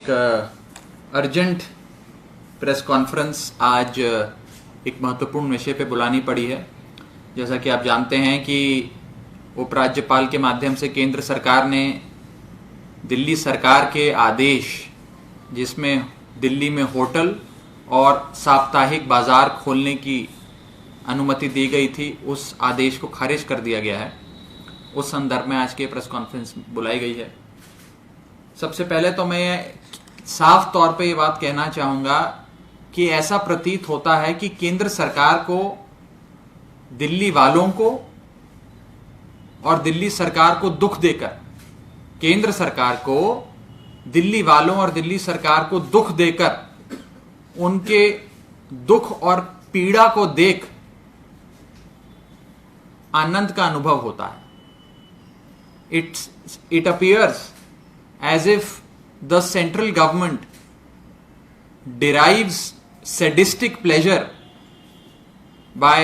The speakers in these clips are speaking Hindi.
एक अर्जेंट प्रेस कॉन्फ्रेंस आज एक महत्वपूर्ण विषय पे बुलानी पड़ी है। जैसा कि आप जानते हैं कि उपराज्यपाल के माध्यम से केंद्र सरकार ने दिल्ली सरकार के आदेश, जिसमें दिल्ली में होटल और साप्ताहिक बाजार खोलने की अनुमति दी गई थी, उस आदेश को खारिज कर दिया गया है। उस संदर्भ में आज की प्रेस कॉन्फ्रेंस बुलाई गई है। सबसे पहले तो मैं साफ तौर पे ये बात कहना चाहूंगा कि ऐसा प्रतीत होता है कि केंद्र सरकार को दिल्ली वालों को और दिल्ली सरकार को दुख देकर, केंद्र सरकार को दिल्ली वालों और दिल्ली सरकार को दुख देकर, उनके दुख और पीड़ा को देख आनंद का अनुभव होता है। It appears as if the central government derives sadistic pleasure by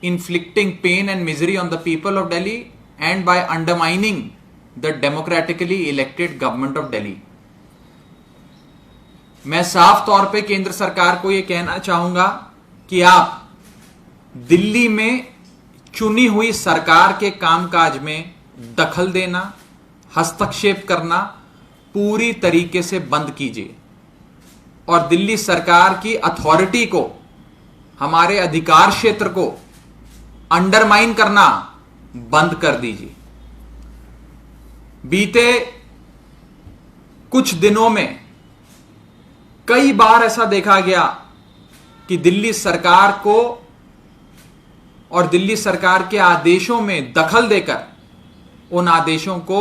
inflicting pain and misery on the people of Delhi and by undermining the democratically elected government of Delhi. मैं साफ तौर पे केंद्र सरकार को यह कहना चाहूंगा कि आप दिल्ली में चुनी हुई सरकार के कामकाज में दखल देना, हस्तक्षेप करना पूरी तरीके से बंद कीजिए और दिल्ली सरकार की अथॉरिटी को, हमारे अधिकार क्षेत्र को अंडरमाइन करना बंद कर दीजिए। बीते कुछ दिनों में कई बार ऐसा देखा गया कि दिल्ली सरकार को और दिल्ली सरकार के आदेशों में दखल देकर उन आदेशों को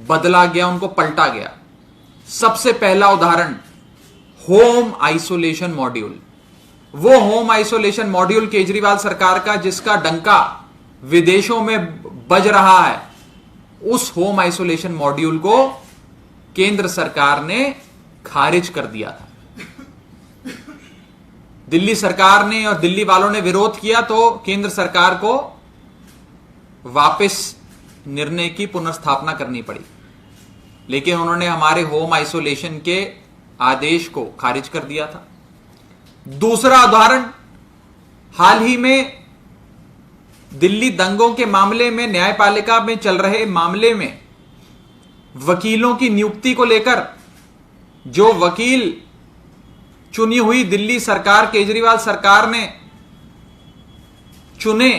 बदला गया, उनको पलटा गया। सबसे पहला उदाहरण होम आइसोलेशन मॉड्यूल। वो होम आइसोलेशन मॉड्यूल केजरीवाल सरकार का, जिसका डंका विदेशों में बज रहा है, उस होम आइसोलेशन मॉड्यूल को केंद्र सरकार ने खारिज कर दिया था। दिल्ली सरकार ने और दिल्ली वालों ने विरोध किया तो केंद्र सरकार को वापस निर्णय की पुनर्स्थापना करनी पड़ी, लेकिन उन्होंने हमारे होम आइसोलेशन के आदेश को खारिज कर दिया था। दूसरा उदाहरण, हाल ही में दिल्ली दंगों के मामले में, न्यायपालिका में चल रहे मामले में वकीलों की नियुक्ति को लेकर जो वकील चुनी हुई दिल्ली सरकार, केजरीवाल सरकार ने चुने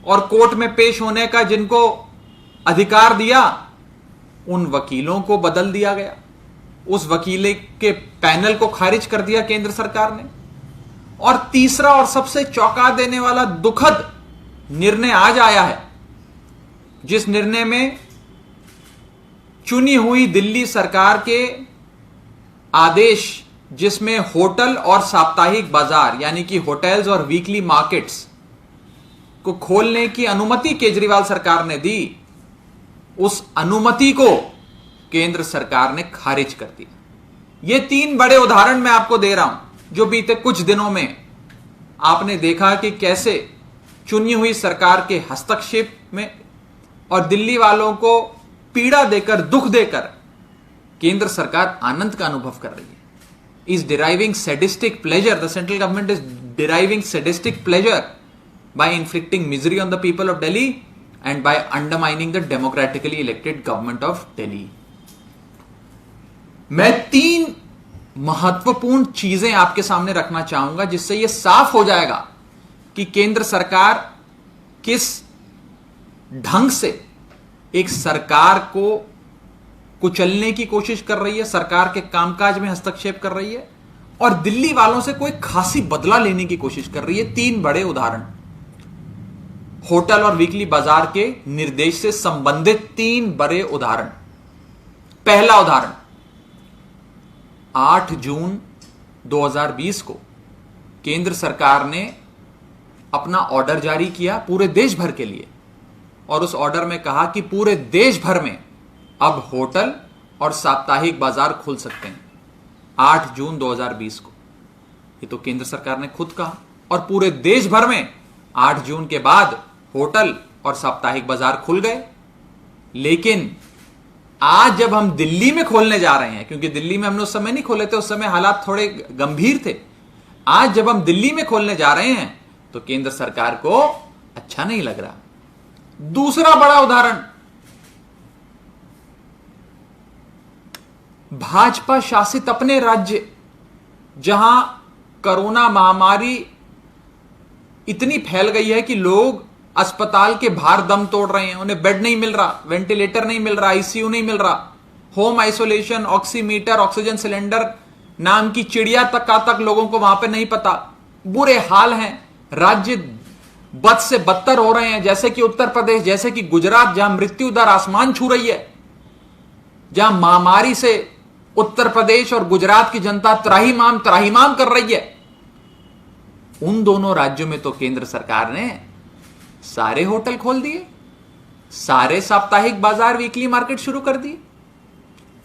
और कोर्ट में पेश होने का जिनको अधिकार दिया, उन वकीलों को बदल दिया गया। उस वकील के पैनल को खारिज कर दिया केंद्र सरकार ने। और तीसरा और सबसे चौंका देने वाला दुखद निर्णय आज आया है, जिस निर्णय में चुनी हुई दिल्ली सरकार के आदेश, जिसमें होटल और साप्ताहिक बाजार यानी कि होटल्स और वीकली मार्केट्स को खोलने की अनुमति केजरीवाल सरकार ने दी, उस अनुमति को केंद्र सरकार ने खारिज कर दिया। ये तीन बड़े उदाहरण मैं आपको दे रहा हूं, जो बीते कुछ दिनों में आपने देखा कि कैसे चुनी हुई सरकार के हस्तक्षेप में और दिल्ली वालों को पीड़ा देकर, दुख देकर केंद्र सरकार आनंद का अनुभव कर रही है। Is deriving sadistic pleasure. The central government is deriving sadistic pleasure by inflicting misery on the people of Delhi and by undermining the democratically elected government of Delhi. मैं तीन महत्वपूर्ण चीजें आपके सामने रखना चाहूंगा, जिससे यह साफ हो जाएगा कि केंद्र सरकार किस ढंग से एक सरकार को कुचलने की कोशिश कर रही है, सरकार के कामकाज में हस्तक्षेप कर रही है और दिल्ली वालों से कोई खासी बदला लेने की कोशिश कर रही है। तीन बड़े उदाहरण, होटल और वीकली बाजार के निर्देश से संबंधित तीन बड़े उदाहरण। पहला उदाहरण, 8 जून 2020 को केंद्र सरकार ने अपना ऑर्डर जारी किया पूरे देश भर के लिए, और उस ऑर्डर में कहा कि पूरे देश भर में अब होटल और साप्ताहिक बाजार खुल सकते हैं। 8 जून 2020 को ये तो केंद्र सरकार ने खुद कहा, और पूरे देश भर में 8 जून के बाद होटल और साप्ताहिक बाजार खुल गए। लेकिन आज जब हम दिल्ली में खोलने जा रहे हैं, क्योंकि दिल्ली में हमने उस समय नहीं खोले थे, उस समय हालात थोड़े गंभीर थे, आज जब हम दिल्ली में खोलने जा रहे हैं तो केंद्र सरकार को अच्छा नहीं लग रहा। दूसरा बड़ा उदाहरण, भाजपा शासित अपने राज्य, जहां कोरोना महामारी इतनी फैल गई है कि लोग अस्पताल के बाहर दम तोड़ रहे हैं, उन्हें बेड नहीं मिल रहा, वेंटिलेटर नहीं मिल रहा, आईसीयू नहीं मिल रहा, home isolation, oximeter, oxygen cylinder नाम की चिड़िया तक लोगों को वहां पे नहीं पता। बुरे हाल हैं, राज्य बद से बदतर हो रहे हैं, जैसे कि उत्तर प्रदेश, जैसे कि गुजरात, जहां मृत्यु दर आसमान छू रही है, जहां महामारी से उत्तर प्रदेश और गुजरात की जनता त्राहिमाम त्राहिमाम कर रही है। उन दोनों राज्यों में तो केंद्र सरकार ने सारे होटल खोल दिए, सारे साप्ताहिक बाजार, वीकली मार्केट शुरू कर दिए,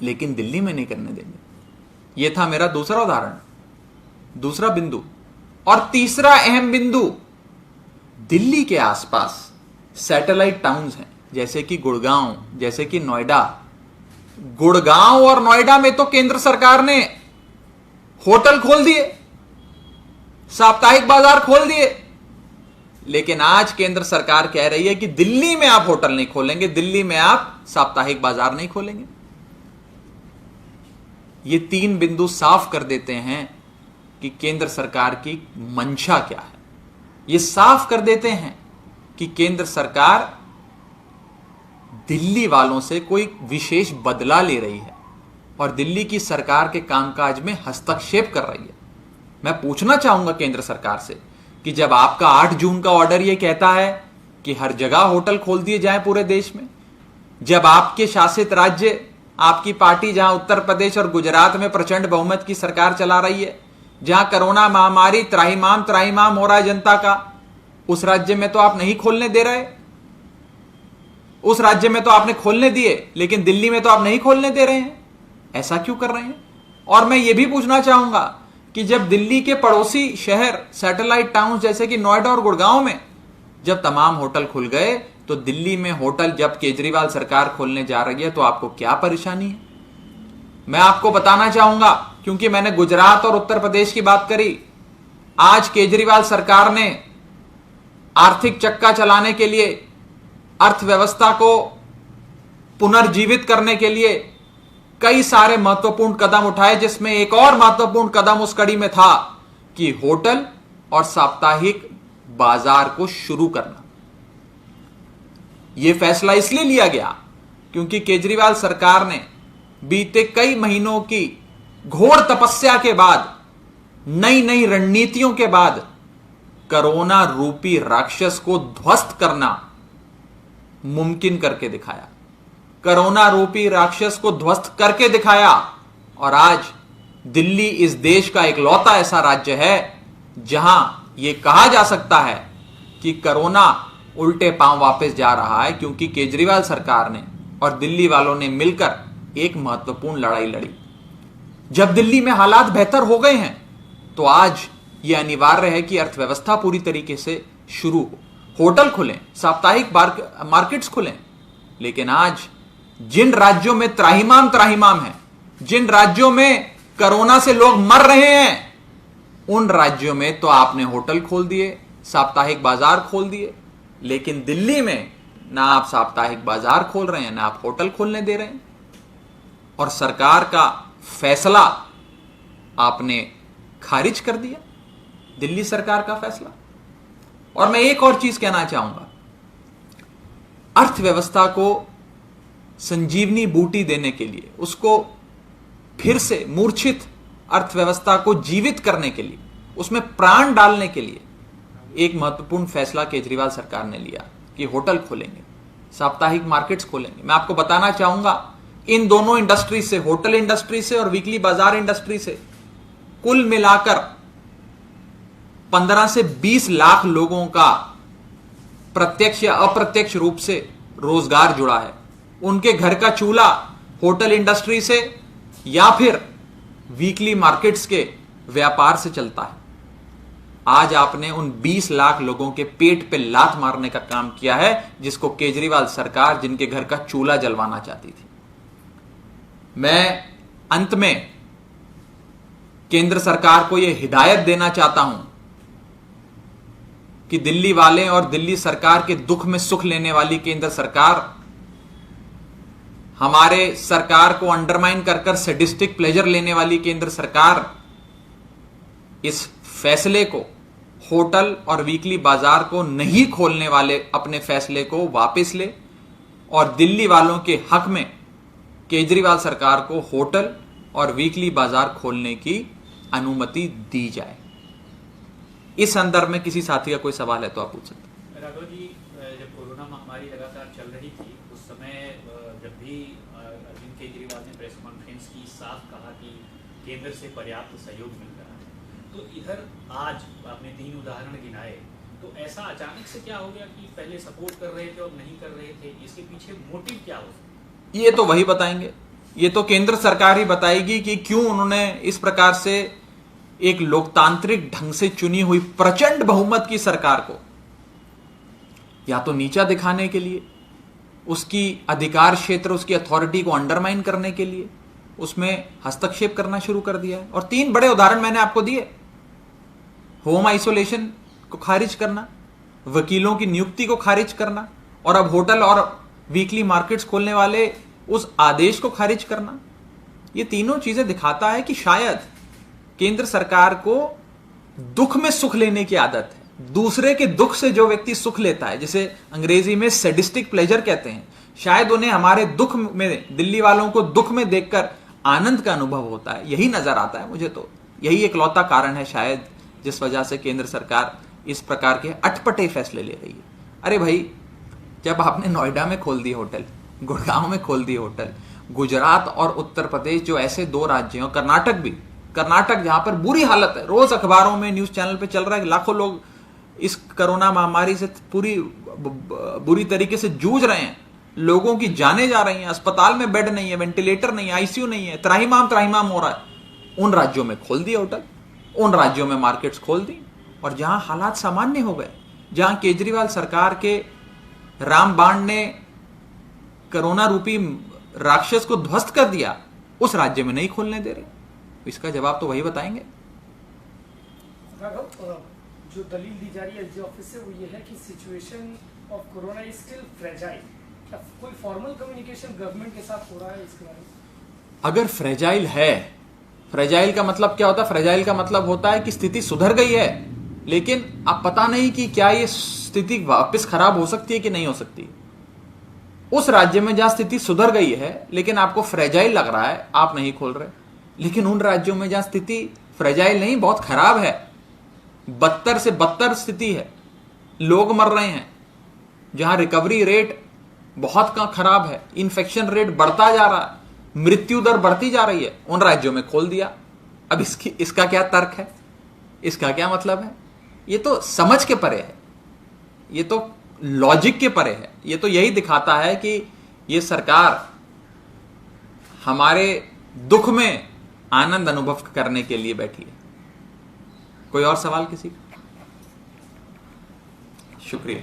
लेकिन दिल्ली में नहीं करने देंगे। यह था मेरा दूसरा उदाहरण, दूसरा बिंदु। और तीसरा अहम बिंदु, दिल्ली के आसपास सैटेलाइट टाउन्स हैं, जैसे कि गुड़गांव, जैसे कि नोएडा। गुड़गांव और नोएडा में तो केंद्र सरकार ने होटल खोल दिए, साप्ताहिक बाजार खोल दिए, लेकिन आज केंद्र सरकार कह रही है कि दिल्ली में आप होटल नहीं खोलेंगे, दिल्ली में आप साप्ताहिक बाजार नहीं खोलेंगे। ये तीन बिंदु साफ कर देते हैं कि केंद्र सरकार की मंशा क्या है। ये साफ कर देते हैं कि केंद्र सरकार दिल्ली वालों से कोई विशेष बदला ले रही है और दिल्ली की सरकार के कामकाज में हस्तक्षेप कर रही है। मैं पूछना चाहूंगा केंद्र सरकार से कि जब आपका 8 जून का ऑर्डर यह कहता है कि हर जगह होटल खोल दिए जाएं पूरे देश में, जब आपके शासित राज्य, आपकी पार्टी जहां उत्तर प्रदेश और गुजरात में प्रचंड बहुमत की सरकार चला रही है, जहां कोरोना महामारी त्राहिमाम त्राहिमाम हो रहा है जनता का, उस राज्य में तो आप नहीं खोलने दे रहे। उस राज्य में तो आपने खोलने दिए, लेकिन दिल्ली में तो आप नहीं खोलने दे रहे हैं। ऐसा क्यों कर रहे हैं? और मैं यह भी पूछना चाहूंगा कि जब दिल्ली के पड़ोसी शहर, सैटेलाइट टाउन जैसे कि नोएडा और गुड़गांव में जब तमाम होटल खुल गए, तो दिल्ली में होटल जब केजरीवाल सरकार खोलने जा रही है तो आपको क्या परेशानी है? मैं आपको बताना चाहूंगा, क्योंकि मैंने गुजरात और उत्तर प्रदेश की बात करी। आज केजरीवाल सरकार ने आर्थिक चक्का चलाने के लिए, अर्थव्यवस्था को पुनर्जीवित करने के लिए कई सारे महत्वपूर्ण कदम उठाए, जिसमें एक और महत्वपूर्ण कदम उस कड़ी में था कि होटल और साप्ताहिक बाजार को शुरू करना। यह फैसला इसलिए लिया गया क्योंकि केजरीवाल सरकार ने बीते कई महीनों की घोर तपस्या के बाद, नई नई रणनीतियों के बाद कोरोना रूपी राक्षस को ध्वस्त करना मुमकिन करके दिखाया। कोरोना रूपी राक्षस को ध्वस्त करके दिखाया और आज दिल्ली इस देश का इकलौता ऐसा राज्य है जहां यह कहा जा सकता है कि कोरोना उल्टे पांव वापस जा रहा है, क्योंकि केजरीवाल सरकार ने और दिल्ली वालों ने मिलकर एक महत्वपूर्ण लड़ाई लड़ी। जब दिल्ली में हालात बेहतर हो गए हैं तो आज यह अनिवार्य है कि अर्थव्यवस्था पूरी तरीके से शुरू हो, होटल खुलें, साप्ताहिक मार्केट्स खुलें। लेकिन आज जिन राज्यों में त्राहिमाम त्राहिमाम है, जिन राज्यों में कोरोना से लोग मर रहे हैं, उन राज्यों में तो आपने होटल खोल दिए, साप्ताहिक बाजार खोल दिए, लेकिन दिल्ली में ना आप साप्ताहिक बाजार खोल रहे हैं, ना आप होटल खोलने दे रहे हैं। और सरकार का फैसला आपने खारिज कर दिया, दिल्ली सरकार का फैसला। और मैं एक और चीज कहना चाहूंगा, अर्थव्यवस्था को संजीवनी बूटी देने के लिए, उसको फिर से मूर्छित अर्थव्यवस्था को जीवित करने के लिए, उसमें प्राण डालने के लिए एक महत्वपूर्ण फैसला केजरीवाल सरकार ने लिया कि होटल खोलेंगे, साप्ताहिक मार्केट्स खोलेंगे। मैं आपको बताना चाहूंगा, इन दोनों इंडस्ट्री से, होटल इंडस्ट्री से और वीकली बाजार इंडस्ट्री से कुल मिलाकर 15 से 20 लाख लोगों का प्रत्यक्ष या अप्रत्यक्ष रूप से रोजगार जुड़ा है। उनके घर का चूल्हा होटल इंडस्ट्री से या फिर वीकली मार्केट्स के व्यापार से चलता है। आज आपने उन 20 लाख लोगों के पेट पे लात मारने का काम किया है, जिसको केजरीवाल सरकार, जिनके घर का चूल्हा जलवाना चाहती थी। मैं अंत में केंद्र सरकार को यह हिदायत देना चाहता हूं कि दिल्ली वाले और दिल्ली सरकार के दुख में सुख लेने वाली केंद्र सरकार हमारे सरकार को अंडरमाइन कर कर सैडिस्टिक प्लेजर लेने वाली केंद्र सरकार इस फैसले को, होटल और वीकली बाजार को नहीं खोलने वाले अपने फैसले को वापस ले और दिल्ली वालों के हक में केजरीवाल सरकार को होटल और वीकली बाजार खोलने की अनुमति दी जाए। इस संदर्भ में किसी साथी का कोई सवाल है तो आप पूछ सकते हैं। राघव जी, जब कोरोना महामारी लगातार चल रही थी उस समय जब भी अरविंद केजरीवाल ने प्रेस कॉन्फ्रेंस की, साफ कहा कि केंद्र से पर्याप्त सहयोग मिल रहा है, तो इधर आज आपने 3 उदाहरण गिनाए, तो ऐसा अचानक से क्या हो गया कि पहले सपोर्ट कर रहे थे और नहीं कर रहे थे? इसके पीछे मोटिव क्या हो सकता है? ये तो वही बताएंगे, ये तो केंद्र सरकार ही बताएगी कि क्यों उन्होंने इस प्रकार से एक लोकतांत्रिक ढंग से चुनी हुई प्रचंड बहुमत की सरकार को या तो नीचा दिखाने के लिए, उसकी अधिकार क्षेत्र, उसकी अथॉरिटी को अंडरमाइन करने के लिए उसमें हस्तक्षेप करना शुरू कर दिया है। और 3 बड़े उदाहरण मैंने आपको दिए, होम आइसोलेशन को खारिज करना, वकीलों की नियुक्ति को खारिज करना और अब होटल और वीकली मार्केट्स खोलने वाले उस आदेश को खारिज करना। ये तीनों चीजें दिखाता है कि शायद केंद्र सरकार को दुख में सुख लेने की आदत है। दूसरे के दुख से जो व्यक्ति सुख लेता है, जिसे अंग्रेजी में सैडिस्टिक प्लेजर कहते हैं, शायद उन्हें हमारे दुख में, दिल्ली वालों को दुख में देखकर आनंद का अनुभव होता है। यही नजर आता है मुझे, तो यही एकलौता कारण है शायद जिस वजह से केंद्र सरकार इस प्रकार के अटपटे फैसले ले रही है। अरे भाई, जब आपने नोएडा में खोल दिए होटल, गुड़गांव में खोल दिए होटल, गुजरात और उत्तर प्रदेश जो ऐसे 2 राज्य हैं, कर्नाटक भी, कर्नाटक जहां पर बुरी हालत है, रोज अखबारों में, न्यूज चैनल पे चल रहा है कि लाखों लोग इस कोरोना महामारी से पूरी बुरी तरीके से जूझ रहे हैं, लोगों की जानें जा रही हैं, अस्पताल में बेड नहीं है, वेंटिलेटर नहीं है, आईसीयू नहीं है, त्राहिमाम हो रहा है। उन राज्यों में खोल दिए होटल, उन राज्यों में मार्केट्स खोल दी, और जहां हालात सामान्य हो गए, जहां केजरीवाल सरकार के रामबाण ने कोरोना रूपी राक्षस को ध्वस्त कर दिया, उस राज्य में नहीं खोलने दे रहे। इसका जवाब तो वही बताएंगे। जो दलील दी जा रही है एसडी ऑफिस से वो ये है कि situation of corona is still fragile. क्या कोई फॉर्मल कम्युनिकेशन गवर्नमेंट के साथ हो रहा है इसके बारे में? अगर फ्रेजाइल है, फ्रेजाइल का मतलब क्या होता है? फ्रेजाइल का मतलब होता है कि स्थिति सुधर गई है, लेकिन अब पता नहीं कि क्या ये स्थिति वापस खराब हो सकती है कि नहीं हो सकती। उस राज्य में जहां स्थिति सुधर गई है लेकिन आपको फ्रेजाइल लग रहा है, आप नहीं खोल रहे। लेकिन उन राज्यों में जहां स्थिति फ्रेजाइल नहीं, बहुत खराब है, बदतर से बदतर स्थिति है, लोग मर रहे हैं, जहां रिकवरी रेट बहुत खराब है, इन्फेक्शन रेट बढ़ता जा रहा है, मृत्यु दर बढ़ती जा रही है, उन राज्यों में खोल दिया। अब इसका क्या तर्क है? इसका क्या मतलब है? ये तो समझ के परे है, ये तो लॉजिक के परे है। ये तो यही दिखाता है कि ये सरकार हमारे दुख में आनंद अनुभव करने के लिए बैठी है। कोई और सवाल किसी का? शुक्रिया।